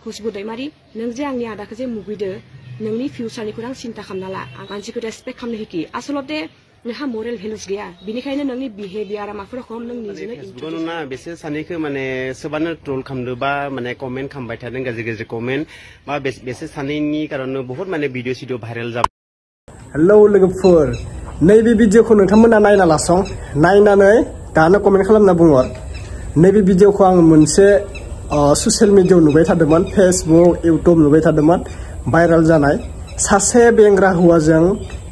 खुशबु दैमारि नों जे आंनि आदाखौ जे मुगैदो नोंनि फिउचारनिखौ आं सिन्था खालामना ला आं मानसिखौ रेसपेक्ट खालामनो हिखि आसलते नोंहा मरेल भेलुस गैया बिनिखायनो नोंनि बिहेवियारा माफोर रखम नों निजेनो ना बेसे सानैखौ माने सोबानो ट्रोल खालामदो बा माने कमेन्ट खालामबाय थादों गाज्रि गाज्रि कमेन्ट बा बेसे सानैनि कारणे बहुत माने भिडिअ सिडिअ भाइरेल जाबाय। हेलौ लोगोफोर नैबे भिडिअखौ नोंथांमोना नायना लासं नायनानै दानो कमेन्ट खालामना बुंहर नैबे भिडिअखौ आं मोनसे ससियेल मिडियायाव नुबाय थादोंमोन फेसबुक इउट्यूब नुबाय थादोंमोन भाइरेल जानाय सासे बेंग्रा हौवाजों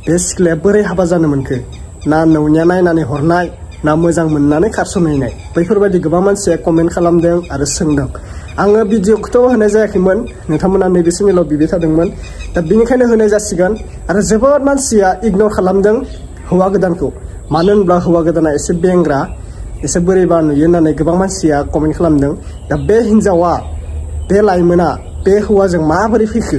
बे सिख्लाया बोरै हाबा जानो मोनखो ना नौनिया नायनानै हरनाय ना मोजां मोननानै खारसनहैनाय बैफोरबायदि गोबां मानसिया कमेन्ट खालामदों आरो सोंदों आङो भिडिअखौथ' होनाय जायाखैमोन नोंथांमोना नैबे चेनेलाव बिबाय थादोंमोन दा बेनिखायनो होनाय जासिगोन आरो जोबोद मानसिया इगनर खालामदों हौवा गोदानखौ मानो होनब्ला हौवा गोदाना एसे बेंग्रा एसे बोरैबा नुयो होननानै गोबां मानसिया कमेन्ट खालामदों दा बे हिन्जावा बे लाइमोना बे हौवाजों माबोरै फैखो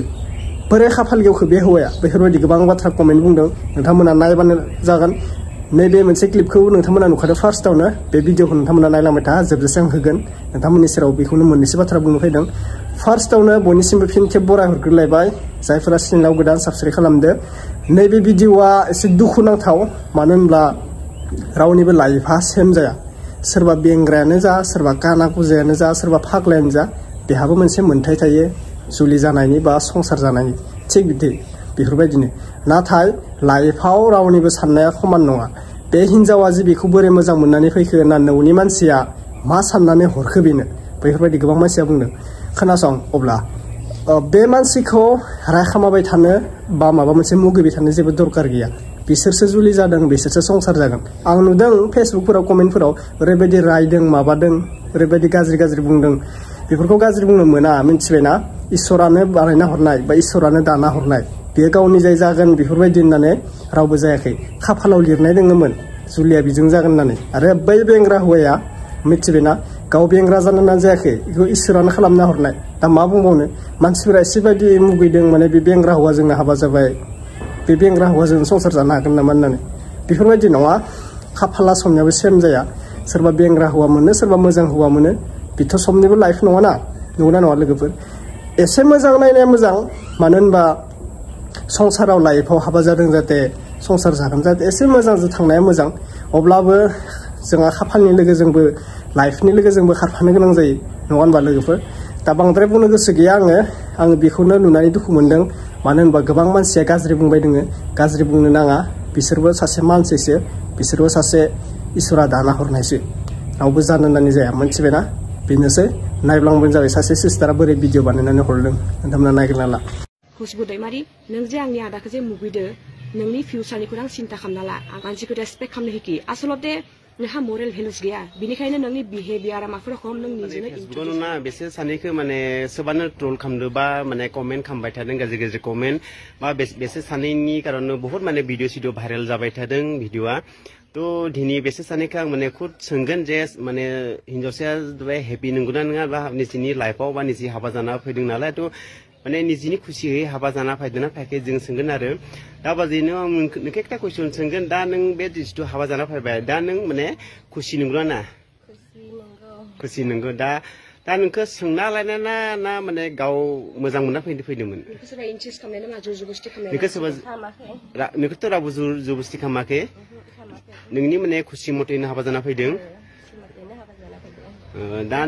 बोरै खाफाल गेवखो बे हौवाया बेफोरबायदि गोबां बाथ्रा कमेन्ट बुंदों नोंथांमोना नायबानो जागोन नैबे मोनसे क्लिपखौ नोंथांमोना नुखादों फार्स्टआवनो बे भिडिअखौ नोंथांमोना नायलांबाय था जोबजासिम होगोन नोंथांमोननि सेराव बेखौनो मोननैसो बाथ्रा बुंनो फैदों फार्स्टआवनो बयनिसिमबो फिन खेब बराय हरग्रोलायबाय जायफोरा चेनेलाव गोदान साबस्क्राइब खालामदो नैबे भिडिअआ एसे दुखुनांथाव मानो होनब्ला रावनिबो लाइफआ सेम जाया सोरबा बेंग्रायानो जा सोरबा काना कुजायानो जा सोरबा फाग्लायानो जा बेहाबो मोनसे मोन्थाय थायो जुलि जानायनि बा संसार जानायनि थिग बिदि बेफोरबायदिनो नाथाय लाइफआव रावनिबो साननाया समान नङा बे हिन्जावा जे बेखौ बोरै मोजां मोननानै फैखो ना नौनि मानसिया मा साननानै हरखो बेनो बेफोरबायदि गोबां मानसिया बुंदों खोनासं अब्ला बे मानसिखौ रायखामाबाय थानो बा माबा मोनसे मुगैबाय थानो जेबो दरकार गैया बिसोरसो जुलि जादों बिसोरसो संसार जागोन आं नुदों फेसबुकफोराव कमेन्टफोराव ओरैबायदि रायदों माबादों ओरैबायदि गाज्रि बुंदों बेफोरखौ गाज्रि बुंनो मोना मिथिबायना इसोरानो बानायना हरनाय बा इसोरानो दाना हरनाय बेयो गावनि जाय जागोन बेफोरबायदि होननानै रावबो जायाखै खाफालाव लिरनाय दङमोन जुलिया बिजों जागोन होननानै आरो बै बेंग्रा हौवाया मिथिबायना गाव बेंग्रा जानो जायाखै बेखौ इसोरानो खालामना हरनाय दा मा बुंबावनो मानसिफोरा एसेबायदि मुगैदों माने बे बेंग्रा हौवाजोंनो हाबा जाबाय बे बेंग्रा हौवाजों संसार जानो हागोन नामा होननानै बेफोरबायदि नङा खाफाला समनियाबो सेम जाया सोरबा बेंग्रा हौवा मोनो सोरबा मोजां हौवा मोनो बेथ' समनिबो लाइफ नङाना नंगौना नङा लोगोफोर एसे मोजां नायनाया मोजां मानो होनबा संसाराव लाइफआव हाबा जादों जाहाथे संसार जागोन जाहाथे एसे मोजां थांनाया मोजां अब्लाबो जोंहा खाफालनि लोगोजोंबो लाइफनि लोगोजोंबो खारफानो गोनां जायो नङा होनबा लोगोफोर दा बांद्राय बुंनो गोसो गैया आङो बेखौनो नुनानै दुखु मोनदों मानो होनबा गोबां मानसिया गाज्रि बुंबाय दोङो गाज्रि बुंनो नाङा बिसोरबो सासे मानसिसो बिसोरबो सासे इसोरा दाना हरनायसो रावबो जानो होननानै जाया मिथिबायना बेनोसै नायब्लांबानो जाबाय सासे सिस्टारा बोरै भिडिअ बानायनानै हरदों नोंथांमोना नायग्रोना ला खुशबु दैमारि नों जे आंनि आदाखौ जे मुगैदो नोंनि फिउचारनिखौ आं सिन्था खालामना ला आं मानसिखौ रेसपेक्ट खालामनो हिखि आसलते नोंहा मरेल भेलुस गैया बिनिखायनो नोंनि बिहेवियारा माफोर रखम नों निजेनो ना बेसे सानैखौ माने सोबानो ट्रोल खालामदो बा माने कमेन्ट खालामबाय थादों गाज्रि गाज्रि कमेन्ट बा बेसे सानैनि कारणे बहुत माने भिडिअ सिडिअ भाइरेल जाबाय थादों भिडिअआ तो दिनै बेसे सानैखौ आं माने खुद सोंगोन जे माने हिन्जावसाया हेपि नंगौना नङा बा निजिनि लाइफआव बा निजि हाबा जाना फैदों नालाय तो माने निजिनि खुसियै हाबा जाना फैदोंना फैयाखै जों सोंगोन आरो दा बादिनो नोंखौ एकटा कुइसन सोंगोन दा नों बे जिथु हाबा जाना फैबाय दा नों माने खुसि नंगौ ना खुसि नंगौ दा नोंखौ सोंना लायना ना माने गाव मोजां मोनना फैदोंमोन नोंखौथ' रावबो जबरदस्ति खालामाखै नोंनि माने खुसि मथैनो हाबा जाना फैदों दा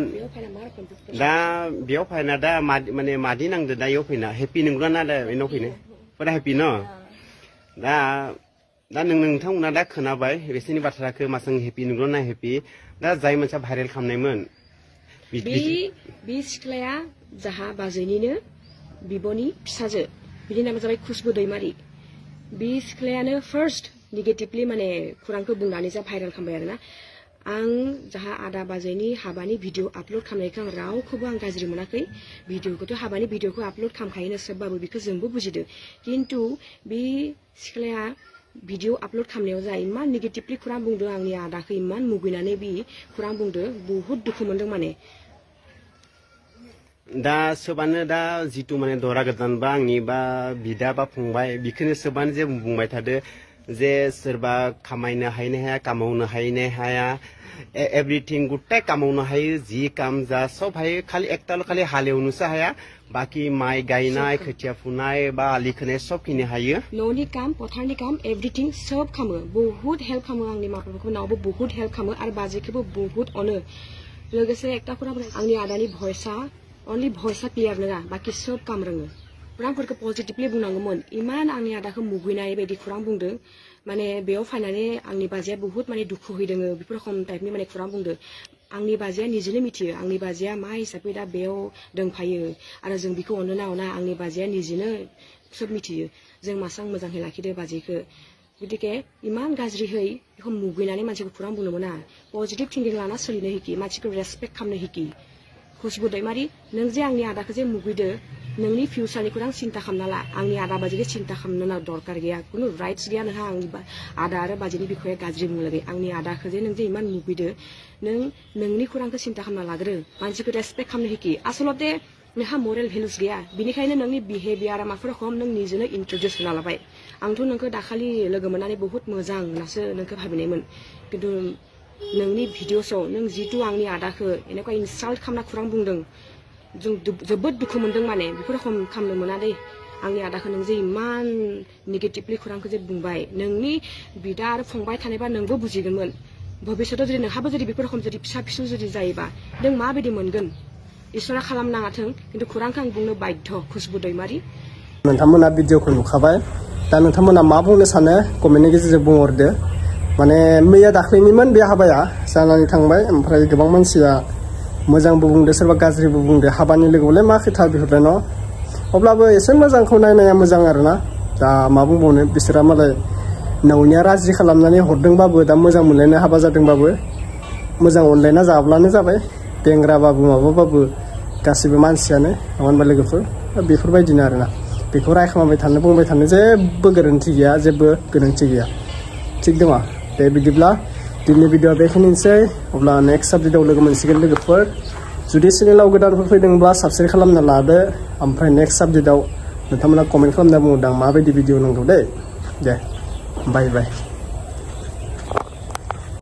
बेयाव फैना दा माने मादि नांदो दा बेयाव फैना हेपि नंगौ ना दा बेनाव फैनो फुरा हेपि न दा नोंथांमोना दा खोनाबाय बिसोरनि बाथ्राखौ मासां हेपि नंगौ ना हेपि दा जाय मोनसे भाइरेल खालामनायमोन बे सिख्लाया जाहा बाजैनिनो बिब'नि फिसाजो बिनि नामा जाबाय खुशबु दैमारि बे सिख्लायानो फार्स्ट नेगेटिभलि माने खुरांखौ बुंनानै जा भाइरेल खालामबाय आरोना आं जाहा आदा बाजैनि हाबानि भिडिअ आपलोड खालामनायखौ आं रावखौबो आं गाज्रि मोनाखै भिडिअखौथ' हाबानि भिडिअखौ आपलोड खालामखायोनो सोबबाबो बेखौ जोंबो बुजिदो खिन्थु बे सिख्लाया भिडिअ आपलोड खालामनायाव जा इमान नेगेटिभलि खुरां बुंदों आंनि आदाखौ इमान मुगैनानै बे खुरां बुंदों बहुत दुखु मोनदों माने दा सोबानो दा जितु माने दरा गोदान बा आंनि बा बिदा बा फंबाय बेखौनो सोबानो जे बुंबाय थादो जे सोरबा खामायनो हायनो हाया कामावनो हायनो हाया एभरिथिं गुटे कामावनो हायो जि काम जा सब हायो खालि एकटाल खालि हालेवनोसो हाया बाकी माइ गायनाय खोथिया फुनाय बा आलि खोनाय सब खिनि हायो न'नि काम पथारनि काम एभरिथिं सब खामो बहुत हेल्प खामो आंनि माबाफोरखौ नावबो बहुत हेल्प खामो आरो बाजैखौबो बहुत अनो लोगोसे एकटा कुरा आंनि आदानि भयसा अनलि भयसा क्लियार नङा बाकी सब काम रोङो खुरांफोरखौ पजिटिभलि बुंनांगौमोन इमान आंनि आदाखौ मुगैनाय बायदि खुरां बुंदों माने बेयाव फायनानै आंनि बाजैया बहुत माने दुखु होदों बेफोर रखम टाइपनि माने खुरां बुंदों आंनि बाजैया निजेनो मिथियो आंनि बाजैया मा हिसाबै दा बेयाव दंफायो आरो जों बिखौ अनो ना अना आंनि बाजैया निजेनो सब मिथियो जों मासां मोजाङै लाखिदो बाजैखौ गतिके इमान गाज्रिहै बेखौ मुगैनानै मानसिखौ खुरां बुंनो मोना पजिटिभ थिंकिं लाना सोलिनो हिकि मानसिखौ रेसपेक्ट खालामनो हिकि खुशबु दैमारि नों जे आंनि आदाखौ जे मुगैदो नोंनि फिउचारनि खुरां सिन्था खालामना ला आंनि आदा बाजैखौ सिन्था खालामनो दरकार गैया कुनु राइट्स गैया नोंहा आंनि आदा आरो बाजैनि बिखया गाज्रि बुंलागै आंनि आदाखौ जे नों जे इमान मुगैदो नोंनि खुरांखौ सिन्था खालामना लाग्रो मानसिखौ रेसपेक्ट खालामनो हिकि आसलते नोंहा मरेल भेलुस गैया बिनिखायनो नोंनि बिहेभियारा माफोर रखम नों निजेनो इन्ट्रडिउस होना लाबाय आंथ' नोंखौ दाखालि लोगो मोननानै बहुत मोजां होननासो नोंखौ भाबिनायमोन खिन्थु नोंनि भिडिअसआव नों जितु आंनि आदाखौ এনেকুৱা इनसाल्ट खालामना खुरां बुंदों जों जोबोद दुखु मोनदों माने बेफोर रखम खालामनो मोना दे आंनि आदाखौ नों जे इमान नेगेटिभलि खुरांखौ जे बुंबाय नोंनि बिदा आरो फंबाय थानायबा नोंबो बुजिगोनमोन भबिष्यतआव जुदि नोंहाबो जुदि बेफोर रखम जुदि फिसा फिसौ जुदि जायोबा नों माबायदि मोनगोन इसोरा खालामनाङाथों खिन्थु खुरांखौ आं बुंनो बाध्य खुशबु दैमारि नोंथांमोना भिडिअखौ नुखाबाय दा नोंथांमोना मा बुंनो सानो कमेन्टनि गेजेरजों बुंहरदो माने मैया दाख्लैनिमोन बे हाबाया जानानै थांबाय ओमफ्राय गोबां मानसिया मोजांबो बुंदो सोरबा गाज्रिबो बुंदो हाबानि लोगोआवलाय मा खोथा बेफोरलाय न' अब्लाबो एसे मोजांखौ नायनाया मोजां आरोना दा मा बुंबावनो बिसोरा मालाय नौनिया राजि खालामनानै हरदोंबाबो दा मोजां मोनलायनो हाबा जादोंबाबो मोजां अनलायना जाब्लानो जाबाय देंग्राबाबो माबाबाबो गासिबो मानसियानो नङा होनबा लोगोफोर बेफोरबायदिनो आरोना बेखौ रायखांबाय थानो बुंबाय थानो जेबो गोरोन्थि गैया जेबो गोनांथि गैया थिग दङ दे बिदिब्ला दिनैनि भिडिअआ बेखिनिसै अब्ला नेक्स्ट आपडेटआव लोगो मोनसिगोन लोगोफोर जुदि चेनेलाव गोदानफोर फैदोंब्ला साबस्क्राइब खालामना लादो ओमफ्राय नेक्स्ट आपडेटआव नोंथांमोना कमेन्ट खालामना बुंहरदां माबायदि भिडिअ नांगौ दे बाय बाय